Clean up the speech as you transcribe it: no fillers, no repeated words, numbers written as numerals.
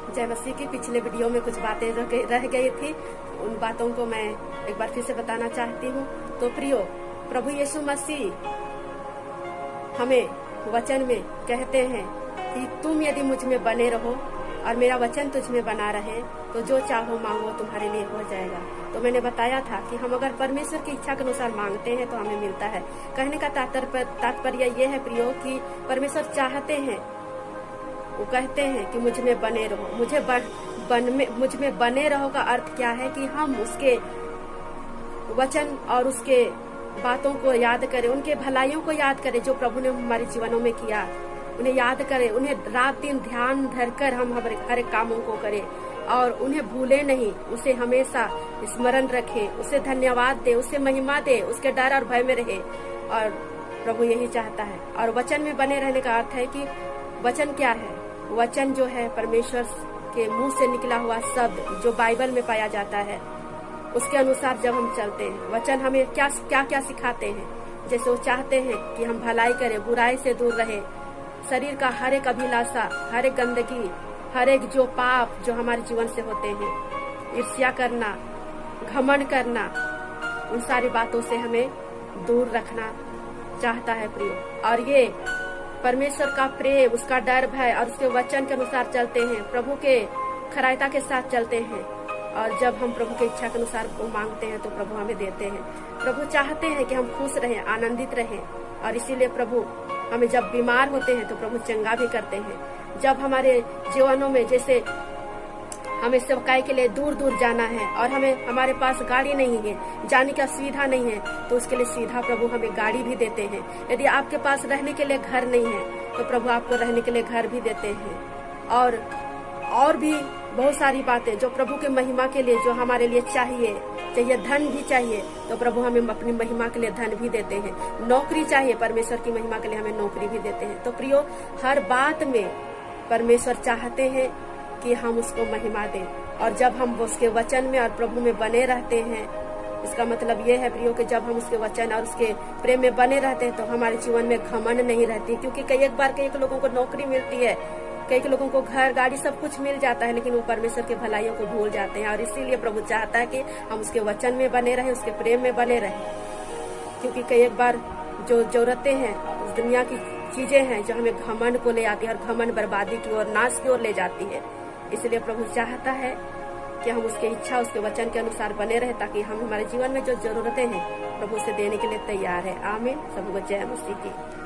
जय मसीह की पिछले वीडियो में कुछ बातें रह गई थी, उन बातों को मैं एक बार फिर से बताना चाहती हूँ। तो प्रियो, प्रभु यीशु मसीह हमें वचन में कहते हैं कि तुम यदि मुझ में बने रहो और मेरा वचन तुझ में बना रहे तो जो चाहो मांगो तुम्हारे लिए हो जाएगा। तो मैंने बताया था कि हम अगर परमेश्वर की इच्छा के अनुसार मांगते हैं तो हमें मिलता है। कहने का तात्पर्य ये है प्रियो कि परमेश्वर चाहते हैं, वो कहते हैं कि मुझ में बने रहो। मुझ में बने रहो का अर्थ क्या है कि हम उसके वचन और उसके बातों को याद करें, उनके भलाइयों को याद करें जो प्रभु ने हमारे जीवनों में किया, उन्हें याद करें, उन्हें रात दिन ध्यान धरकर हम हर एक कामों को करें और उन्हें भूले नहीं, उसे हमेशा स्मरण रखें, उसे धन्यवाद दे, उसे महिमा दे, उसके डर और भय में रहे। और प्रभु यही चाहता है। और वचन में बने रहने का अर्थ है कि वचन क्या है? वचन जो है परमेश्वर के मुंह से निकला हुआ शब्द जो बाइबल में पाया जाता है, उसके अनुसार जब हम चलते हैं, वचन हमें क्या क्या सिखाते हैं। जैसे वो चाहते हैं कि हम भलाई करें, बुराई से दूर रहे, शरीर का हर एक अभिलाषा, हर एक गंदगी, हर एक जो पाप जो हमारे जीवन से होते हैं, ईर्ष्या करना, घमंड करना, उन सारी बातों से हमें दूर रखना चाहता है प्रियो। और ये परमेश्वर का प्रेम, उसका डर भय और उसके वचन के अनुसार चलते हैं, प्रभु के खरायता के साथ चलते हैं। और जब हम प्रभु की इच्छा के अनुसार को मांगते हैं तो प्रभु हमें देते हैं। प्रभु चाहते हैं कि हम खुश रहें, आनंदित रहें। और इसीलिए प्रभु हमें जब बीमार होते हैं तो प्रभु चंगा भी करते हैं। जब हमारे जीवनों में जैसे हमें सेवकाई के लिए दूर दूर जाना है और हमारे पास गाड़ी नहीं है, जाने की सुविधा नहीं है, तो उसके लिए सीधा प्रभु हमें गाड़ी भी देते हैं। यदि आपके पास रहने के लिए घर नहीं है तो प्रभु आपको रहने के लिए घर भी देते हैं। और भी बहुत सारी बातें जो प्रभु के महिमा के लिए जो हमारे लिए चाहिए, धन भी चाहिए तो प्रभु हमें अपनी महिमा के लिए धन भी देते हैं। नौकरी चाहिए, परमेश्वर की महिमा के लिए हमें नौकरी भी देते हैं। तो प्रियो, हर बात में परमेश्वर चाहते हैं कि हम उसको महिमा दें। और जब हम उसके वचन में और प्रभु में बने रहते हैं, इसका मतलब ये है प्रियो कि जब हम उसके वचन और उसके प्रेम में बने रहते हैं तो हमारे जीवन में घमंड नहीं रहती। क्योंकि कई लोगों को नौकरी मिलती है, कई लोगों को घर गाड़ी सब कुछ मिल जाता है, लेकिन वो परमेश्वर के भलाइयों को भूल जाते हैं। और इसीलिए प्रभु चाहता है कि हम उसके वचन में बने रहें, उसके प्रेम में बने रहें। क्योंकि कई बार जो जरूरतें हैं, उस दुनिया की चीजें हैं जो हमें घमंड को ले आती है और घमंड बर्बादी की ओर, नाश की ओर ले जाती है। इसलिए प्रभु चाहता है कि हम उसकी इच्छा, उसके वचन के अनुसार बने रहे, ताकि हम हमारे जीवन में जो जरूरतें हैं प्रभु से देने के लिए तैयार है। आमीन। सबको जय मसीह की।